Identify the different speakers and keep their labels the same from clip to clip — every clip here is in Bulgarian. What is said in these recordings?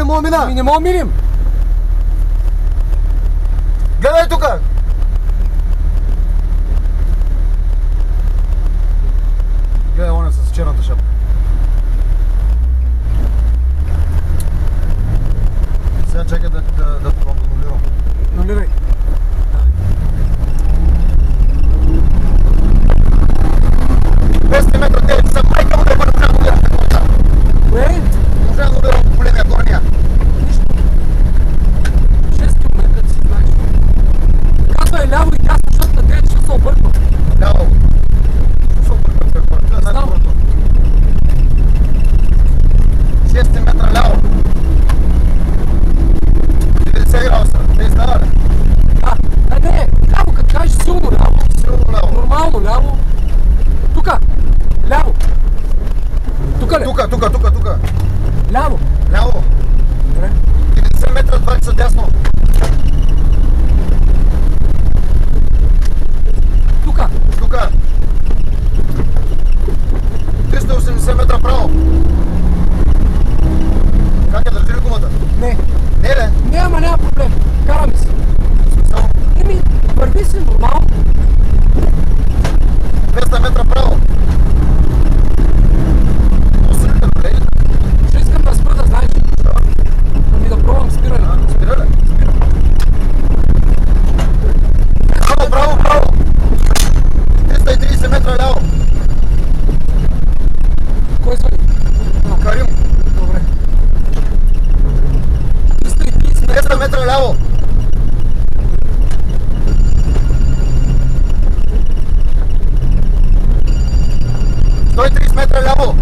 Speaker 1: мога мина.
Speaker 2: Не мога минем.
Speaker 1: Гледай тука. Гледай оня с черната шапка. Сега чакай да анулирам.
Speaker 2: Нулирай.
Speaker 1: Метра, те са майка му да бъде трябва да анулирам.
Speaker 2: Кое?
Speaker 1: Може да анулирам големия, горния.
Speaker 2: Нищо. 6 км си знаеш. Казвай ляво и дясно, защото на тези ще се обърква.
Speaker 1: Ляво. Ще се обърква, бе, хора.
Speaker 2: Знам.
Speaker 1: 6 метра ляво. 90 градуса. Не става ли?
Speaker 2: Не, ляво, като кажеш силно ляво.
Speaker 1: Силно ляво.
Speaker 2: Нормално ляво. Тука. Ляво. Тука ли?
Speaker 1: Тука.
Speaker 2: Ляво.
Speaker 1: Ляво.
Speaker 2: Добре.
Speaker 1: 90 метра, това са дясно.
Speaker 2: Тука.
Speaker 1: 380 метра право. Как е, държи ли гумата?
Speaker 2: Не.
Speaker 1: Не, ли?
Speaker 2: Не, ама няма проблем. Караме си.
Speaker 1: Смисъл?
Speaker 2: Върви си нормално.
Speaker 1: 200 метра право.
Speaker 2: Ще искам да спра, да знаеш. Ами да пробвам спиране.
Speaker 1: Спира ли? Право. 330 метра ляво.
Speaker 2: Кой звъни?
Speaker 1: Карим.
Speaker 2: Добре. 330 метра.
Speaker 1: 200 метра ляво. Метра ляво.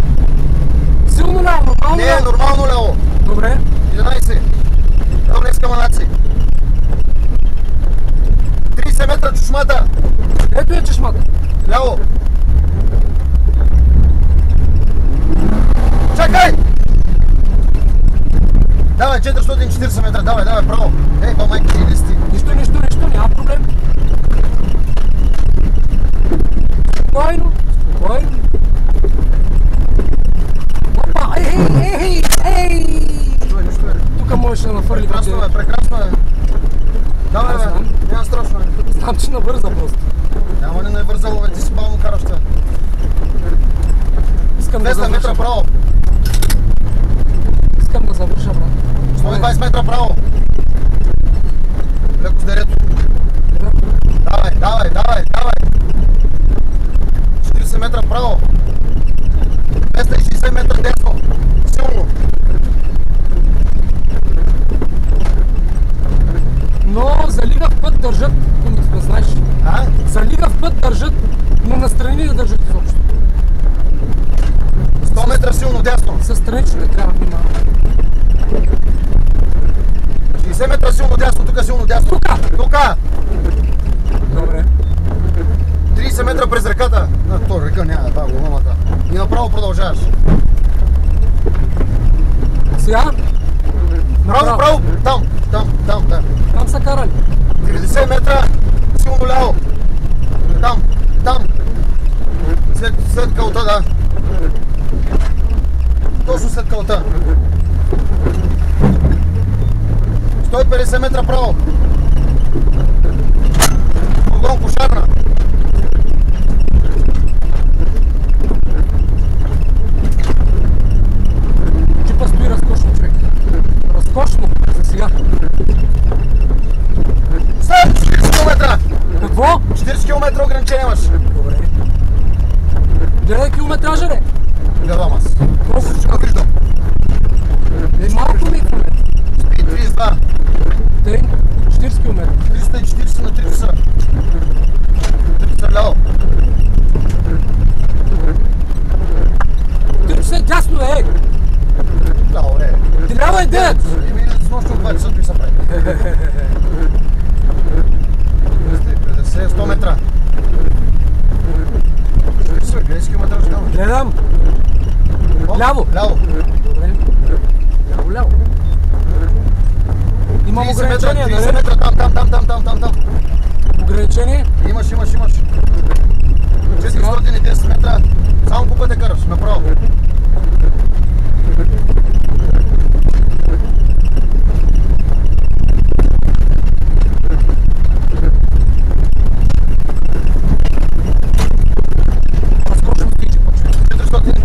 Speaker 2: Силно ляво, нормално
Speaker 1: Не, нормално ляво.
Speaker 2: Добре.
Speaker 1: 11. Ляво не искам анаци. 30 метра чешмата.
Speaker 2: Ето е чешмата.
Speaker 1: Ляво. Чакай! Давай, 440 метра, давай, право. Ей, по-майки ти листи.
Speaker 2: Нищо, няма проблем. Спокойно. Опа, ей! Тук можеш да нафърли.
Speaker 1: Прекрасно е. Давай, бе, няма страшно.
Speaker 2: Знам, че навърза просто.
Speaker 1: Няма не навързало, бе, ти си бавно караш те.
Speaker 2: Искам да
Speaker 1: 200
Speaker 2: завърша.
Speaker 1: метра право.
Speaker 2: Искам да завърша, брат.
Speaker 1: 120 метра право. Леко с дерето. Давай. 40 метра право. 260 метра десно. Силно.
Speaker 2: Но за лигав път държат, да знаеш. За лигав път държат, но настрани да държат изобщо.
Speaker 1: 100 метра силно дясно.
Speaker 2: Със страничните трябва да има.
Speaker 1: 60 метра силно дясно, тук силно дясно. Тука.
Speaker 2: Добре.
Speaker 1: 30 метра през реката. То река няма, това голомата. И направо продължаваш.
Speaker 2: Сега?
Speaker 1: Право. Там.
Speaker 2: Там са карали.
Speaker 1: 90 метра силно ляво. Там. След кълта, да. Точно след кълта. 150 метра право. Огон кошарна.
Speaker 2: Джипа стои разкошно, човек. Разкошно, за сега.
Speaker 1: 40 км.
Speaker 2: Какво?
Speaker 1: 40 км ограничение имаш.
Speaker 2: Добре. Гледай километража, бе.
Speaker 1: Гледам аз.
Speaker 2: Колко?
Speaker 1: Виждам.
Speaker 2: Малко ми в момента.
Speaker 1: Спи 32.
Speaker 2: Тъй, 40 км.
Speaker 1: 340 на 3 часа. 3 часа ляво.
Speaker 2: 3 часа дясно, е.
Speaker 1: Ляво, е.
Speaker 2: Ти ляво е 9.
Speaker 1: С нощно от 2 часа ми се прави. 100 метра. Гледай си километра ще там.
Speaker 2: Гледам. Ляво. Добре. Ляво. Имам ограничение,
Speaker 1: 30 метра, там.
Speaker 2: Ограничение?
Speaker 1: Имаш. 410 метра. Само по пътя караш, направо.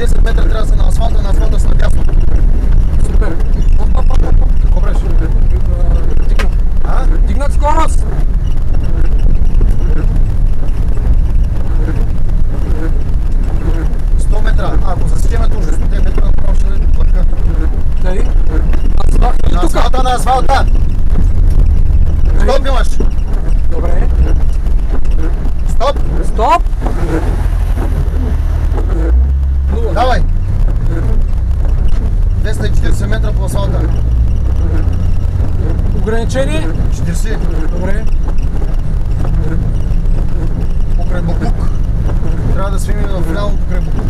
Speaker 1: 10 метра трябва да са на асфалта са надясно.
Speaker 2: Супер. Оп.
Speaker 1: Какво правиш?
Speaker 2: Дигнат.
Speaker 1: А?
Speaker 2: Дигнат скорост!
Speaker 1: 100 метра. Ако засечеме уже 100 метра, направо ще бърка.
Speaker 2: Дали? Асфалт или
Speaker 1: На
Speaker 2: тука?
Speaker 1: асфалта, на асфалта! Стоп имаш!
Speaker 2: Добре.
Speaker 1: Стоп!
Speaker 2: Стоп! Нула.
Speaker 1: Давай! 240 метра по асфалта.
Speaker 2: Ограничение?
Speaker 1: 40.
Speaker 2: Добре.
Speaker 1: Покрай Бакук. Трябва да свимим вляво покрай Бакук.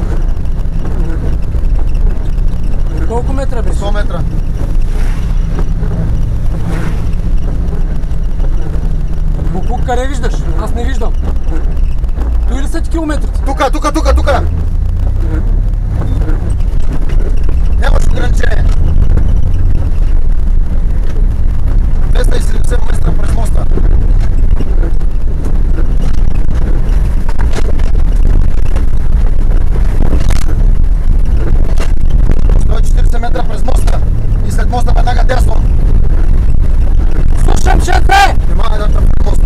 Speaker 2: Колко метра беше?
Speaker 1: 100 метра.
Speaker 2: Букук къде виждаш? Аз не виждам. Той ли са ти километрите?
Speaker 1: Тука! Нямаш ограничение. 270 метра през моста. Метра през моста и след моста веднага дясно.
Speaker 2: Слушам, шефе!
Speaker 1: Внимавай да тръпи моста.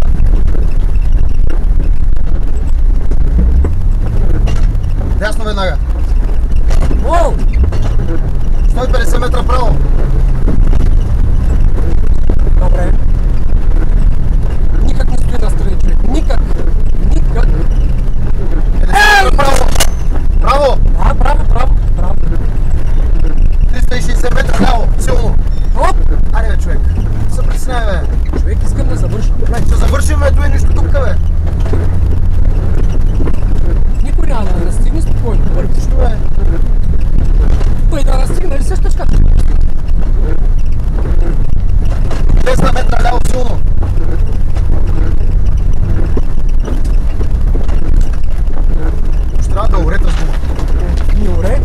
Speaker 1: Дясно веднага.
Speaker 2: Оу!
Speaker 1: 150 метра право.
Speaker 2: Добре. Никак не стои настрани, човек. Никак.
Speaker 1: Право. Право.
Speaker 2: Право.
Speaker 1: 360 метра ляво. Силно.
Speaker 2: Оп!
Speaker 1: Айде бе, човек. Се притеснявай, бе.
Speaker 2: Човек, искам да завършим.
Speaker 1: Ще завършим, бе. Той е нищо тук, бе.
Speaker 2: Никой няма да настигне спокойно.
Speaker 1: Защо, бе?
Speaker 2: Той да настигне ли същата така?
Speaker 1: 200 метра ляво. Силно. Ще трябва да урета с дума.
Speaker 2: Не оре.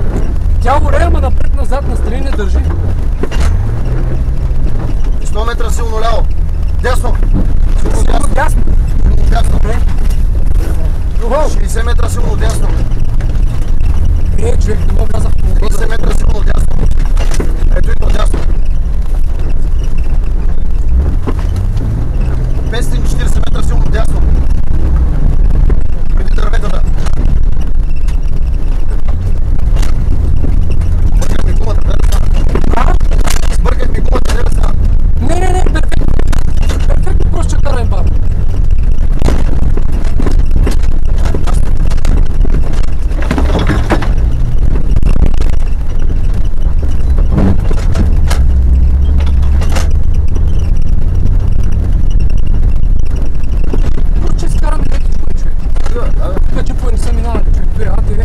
Speaker 2: Тя оре, ама напред-назад настрани не държи.
Speaker 1: 100 метра силно ляво. Дясно. Силно дясно.
Speaker 2: Ясно.
Speaker 1: Силно дясно.
Speaker 2: Добре. Охо!
Speaker 1: 60 метра силно дясно.
Speaker 2: Човек, не мога да казах по
Speaker 1: 30 метра силно дясно. Ето и то дясно. 540 метра силно дясно. Преди дърветата. Сбърках ми гумата, да не стана. Сбърках ми гумата, да не стана.
Speaker 2: Не, перфектно просто ще караем баба. Просто ще скараме лекичко, човек. Тука че по не са минали, човек. Бира, АТВ.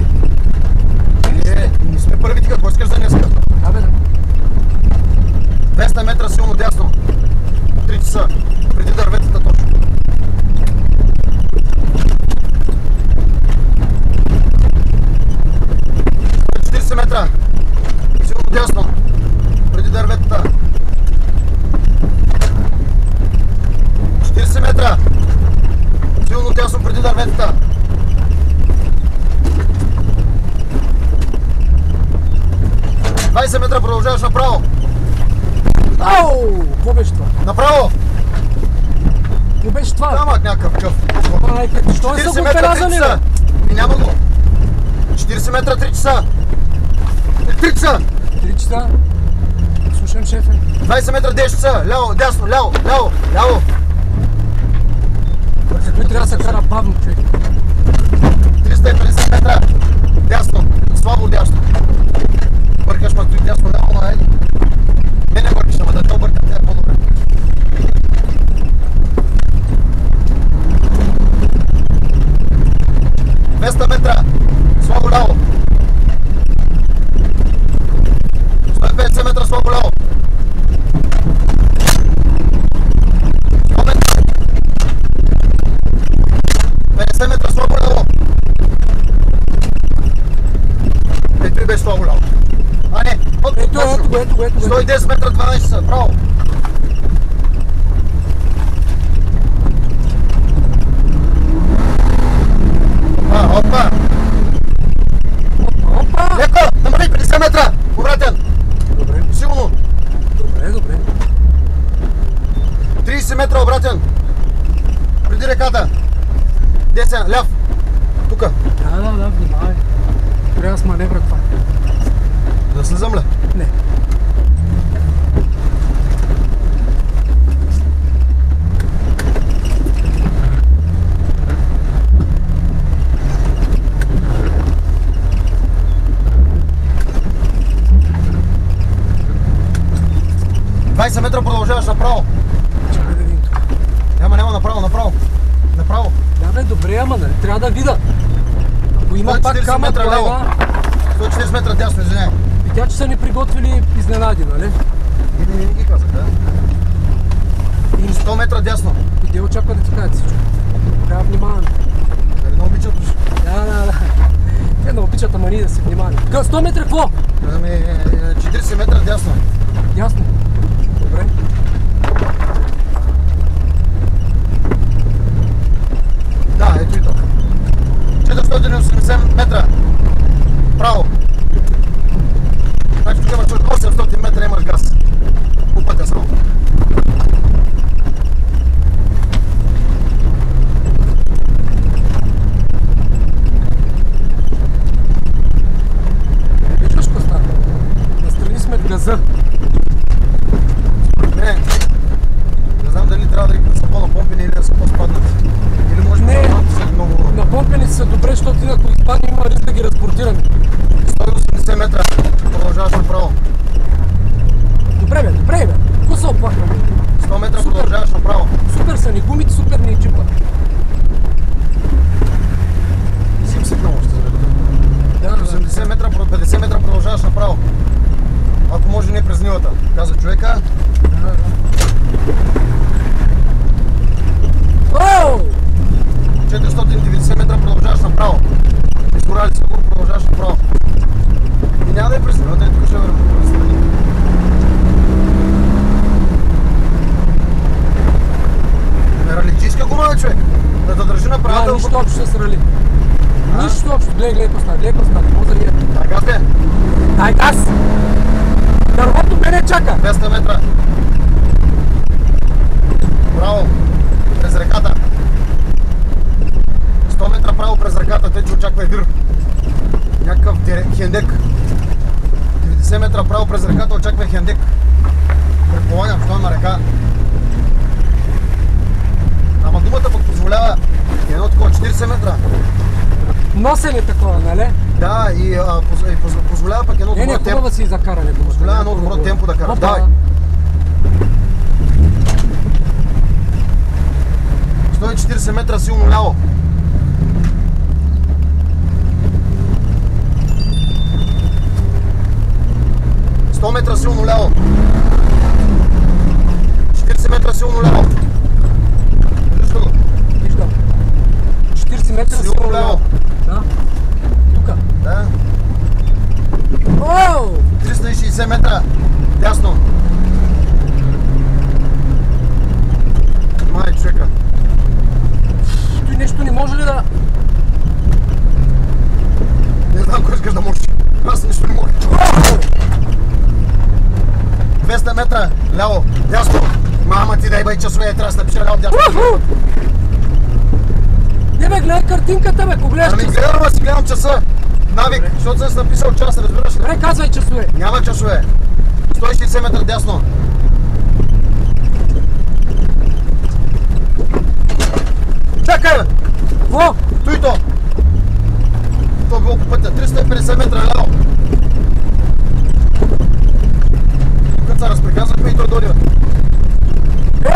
Speaker 1: Не сме първи тика, кой искаш за днеска?
Speaker 2: Абе да.
Speaker 1: 200 метра силно дясно. 3 часа. Преди дърветата точно. 40 метра. Силно дясно. Преди дърветата. 40 метра. Силно дясно преди дърветата. 20 метра продължаваш направо.
Speaker 2: Ау! Какво беше това?
Speaker 1: Направо!
Speaker 2: Какво беше това?
Speaker 1: Няма някакъв къв.
Speaker 2: Майка, защо не са
Speaker 1: 40
Speaker 2: го
Speaker 1: метра 3
Speaker 2: белязали,
Speaker 1: часа.
Speaker 2: бе?
Speaker 1: Няма го. 40 метра 3 часа. 3 часа.
Speaker 2: 3 часа. Слушам, шефе.
Speaker 1: 20 метра 10 часа. Ляво, дясно, ляво.
Speaker 2: Той трябва да се кара бавно, човек.
Speaker 1: 350 метра. Дясно. Слабо дясно. Бъркаш ма той дясно, ляво, айде. Не бъркаш, ама да те объркам, тя е по-добре. Метра. Слабо ляво. 150 метра слабо ляво. 100 метра. 50 метра слабо ляво. Ето и без слабо ляво. А не,
Speaker 2: Ето.
Speaker 1: 110 метра 12 часа, право. Опа.
Speaker 2: Опа!
Speaker 1: Леко. метра обратен. Преди реката. Десен, ляв. Тука.
Speaker 2: Да, внимавай. Трябва с маневра това.
Speaker 1: Да слизам ли?
Speaker 2: Не.
Speaker 1: Метра продължаваш направо.
Speaker 2: Чакай да видим тук.
Speaker 1: Няма, направо. Направо.
Speaker 2: Да, бе, добре, ама нали, трябва да видя. Ако има пак камък,
Speaker 1: метра ляво. 140 метра дясно, извиняй.
Speaker 2: Видя, че са ни приготвили изненади, нали?
Speaker 1: Не ги казах, да. 100 метра дясно.
Speaker 2: И те очаква да ти кажат всичко. Трябва да внимаваме.
Speaker 1: Дали не обичат уж?
Speaker 2: Да. Те не обичат, ама ние да се внимаваме. 100 метра какво?
Speaker 1: 40 метра дясно.
Speaker 2: Ясно. Добре.
Speaker 1: Да, ето и тук. 480 метра. Право. Значи тук имаш 800 метра, имаш газ. По пътя само.
Speaker 2: Виждаш какво става? Настрани сме газа.
Speaker 1: Не знам дали трябва да ги са по-напомпени или да са по-спаднати. Или може
Speaker 2: Не,
Speaker 1: да са много...
Speaker 2: напомпени са добре, защото ти ако изпадне има риск да ги разпортираме.
Speaker 1: 180 метра. Продължаваш направо.
Speaker 2: Добре бе. Какво се оплакваме?
Speaker 1: 100 метра
Speaker 2: Супер.
Speaker 1: продължаваш направо.
Speaker 2: Супер са ни гумите, супер ни джипа.
Speaker 1: Не си им сигнал още за
Speaker 2: Да.
Speaker 1: 80 метра, 50 метра продължаваш направо. Ако може не през нивата. Каза човека.
Speaker 2: Оу!
Speaker 1: 490 метра продължаваш направо. Изгорали се го, продължаваш направо. И няма да е през нивата, и тук ще вървим по страни. Ралиджийска гума, бе, човек. Да държи направо.
Speaker 2: Да, нищо общо с рали. Нищо общо. Гледай какво става. Може да е.
Speaker 1: Дай газ, бе.
Speaker 2: Дай газ! Дървото мене чака.
Speaker 1: 200 метра. Право. През реката. 100 метра право през реката, те че очаква егър. Някакъв хендек. 90 метра право през реката очаква хендек. Предполагам, що има река. Ама думата пък позволява едно такова 40 метра.
Speaker 2: Носене такова, нали?
Speaker 1: Да, и позволява пък едно добро
Speaker 2: Не,
Speaker 1: темпо.
Speaker 2: хубаво да си закаране.
Speaker 1: Позволява едно добро темпо да караш. Давай. 140 метра силно ляво. Метра силно ляво. 40 метра силно ляво. Виждаш го?
Speaker 2: Виждам. 40 метра силно ляво. Да. Тука.
Speaker 1: Да.
Speaker 2: Оу!
Speaker 1: 360 метра. Дясно. Май човека.
Speaker 2: Той нещо не може ли да...
Speaker 1: Не знам кой искаш да можеш. Аз нищо не мога. 200 метра, ляво, дясно. Мама ти дай бай часове, трябва да се напиша ляво, дясно.
Speaker 2: Не бе, гледай картинката, бе, ако гледаш
Speaker 1: Ами
Speaker 2: часа.
Speaker 1: гледам, си гледам часа. Навик, защото съм си написал час, разбираш ли?
Speaker 2: Добре, казвай часове.
Speaker 1: Няма часове. 160 метра дясно. Чакай, бе!
Speaker 2: Какво?
Speaker 1: Той то! То било по пътя. 350 метра ляво. Тук се разприказахме и той дойде, бе.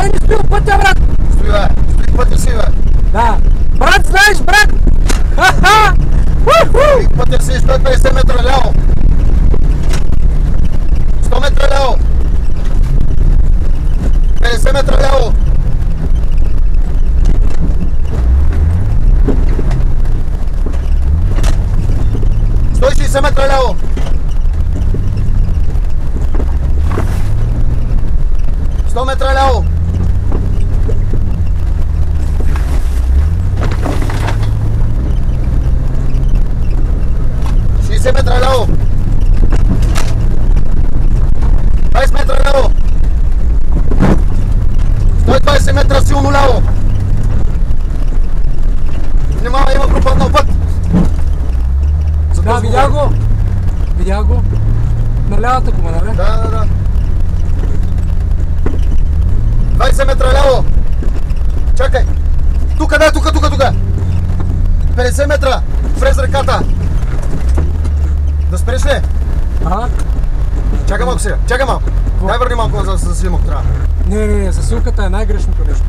Speaker 2: Не стои в пътя, брат!
Speaker 1: Стои, бе. Стои в пътя си, бе.
Speaker 2: Да. Брат, знаеш, брат! Ха-ха!
Speaker 1: Стои в пътя си, 150 метра ляво. 100 метра ляво. 50 метра ляво. 160 метра ляво. 100 метра ляво. 60 метра ляво. 20 метра ляво. 120 метра силно ляво. Внимавай, има пропаднал път.
Speaker 2: Да, видях го. Видях го. На лявата гума, нали?
Speaker 1: Да. 20 метра ляво. Чакай. Тука. 50 метра. Фрез ръката. Да спреш ли? Чакай малко сега. Дай върни малко за засилимок трябва.
Speaker 2: Не, засилката е най-грешното нещо.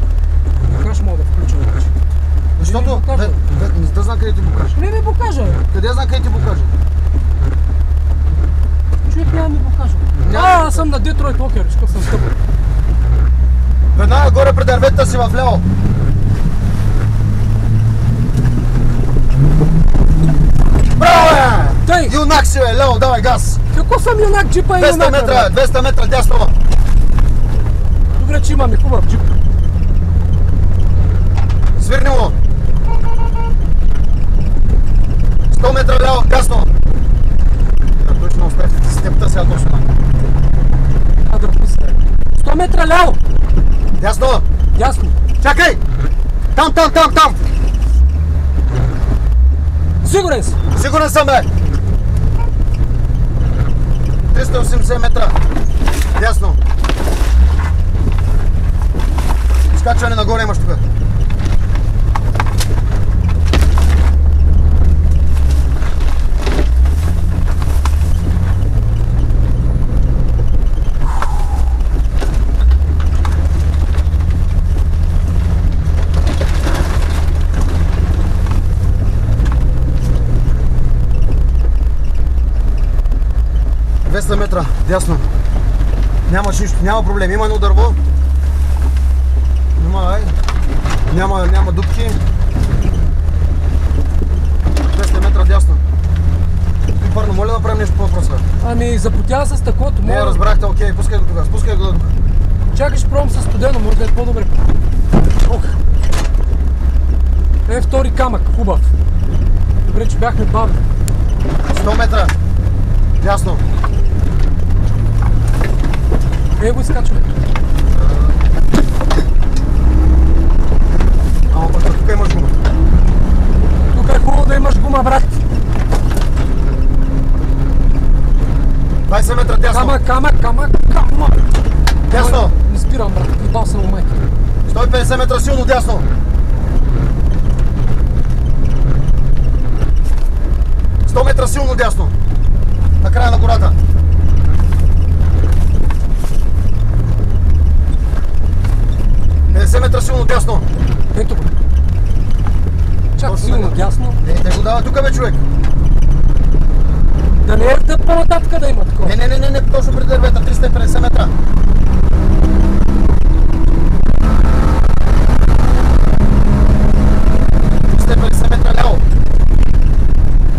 Speaker 2: Как ще мога да включа вече?
Speaker 1: Защото... Не да знам къде ти го кажа.
Speaker 2: Не ми покажа.
Speaker 1: Къде знам къде ти го кажа?
Speaker 2: Човек няма ми покажа. Аз съм на Детройт Локер, защото съм стъпъл.
Speaker 1: Веднага горе пред дърветата си в ляво. Браво, бе!
Speaker 2: Тъй!
Speaker 1: Юнак си, бе! Ляво, давай газ!
Speaker 2: Какво съм юнак? Джипа е юнак,
Speaker 1: 200 метра дясно.
Speaker 2: Добре, че имаме хубав джип.
Speaker 1: Свирни му! 100 метра ляво, дясно! Точно оставите си степта сега точно.
Speaker 2: Да пуса. 100 метра ляво!
Speaker 1: Дясно!
Speaker 2: Дясно!
Speaker 1: Чакай! Там!
Speaker 2: Сигурен си?
Speaker 1: Сигурен съм, бе! 380 метра. Дясно. Изкачване нагоре имаш тук. Метра, дясно. Нямаш нищо, няма проблем. Има едно дърво. Няма дупки. 200 метра дясно. И парно, моля да правим нещо по въпроса.
Speaker 2: Ами, запотя с стъклото.
Speaker 1: Не, разбрахте, окей, пускай го тогава, спускай го до тук.
Speaker 2: Чакай, ще пробвам със студено, може да е по-добре. Ох! Втори камък, хубав. Добре, че бяхме бавни.
Speaker 1: 100 метра. Дясно.
Speaker 2: Го изкачваме.
Speaker 1: Тук имаш гума.
Speaker 2: Тук е хубаво да имаш гума, брат.
Speaker 1: 20 метра дясно.
Speaker 2: Камък.
Speaker 1: Дясно.
Speaker 2: Не спирам, брат. Ебал съм у майка.
Speaker 1: 150 метра силно дясно. 100 метра силно дясно. На края на гората. 50 метра силно дясно.
Speaker 2: Ето го. Чак силно дясно.
Speaker 1: Не го дава тук, бе, човек.
Speaker 2: Да не е тъп по-нататък да има такова.
Speaker 1: Не, точно пред дървета, 350 метра. Ляво.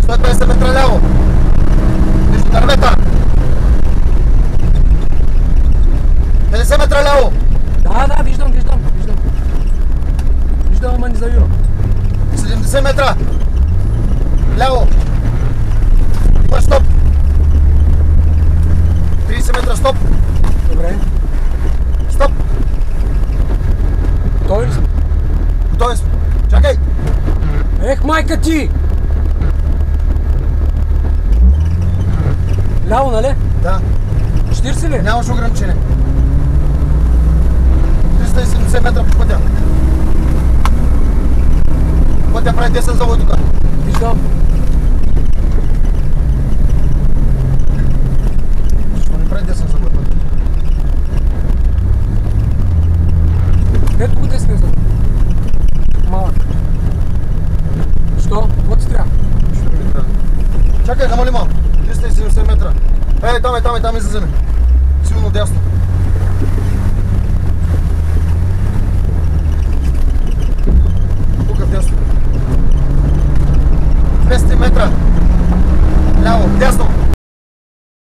Speaker 1: 150 метра ляво. Между дървета. 50 метра ляво.
Speaker 2: Да, виждам. Виждам, ама не завивам.
Speaker 1: 70 метра. Ляво. Има стоп. 30 метра стоп.
Speaker 2: Добре.
Speaker 1: Стоп.
Speaker 2: Готови ли сме?
Speaker 1: Готови сме. Чакай.
Speaker 2: Ех, майка ти! Ляво, нали?
Speaker 1: Да.
Speaker 2: 40 ли?
Speaker 1: Нямаш ограничение. 370 метра по пътя. Пътя прави 10 завой тук.
Speaker 2: Виждам.
Speaker 1: Защо не прави 10 завой пътя?
Speaker 2: Ето го 10 завой. Малък. Що? Какво ти трябва?
Speaker 1: Чакай, намали малко. 370 метра. Там излизаме. Силно дясно. Тук дясно. 200 метра. Ляво, дясно.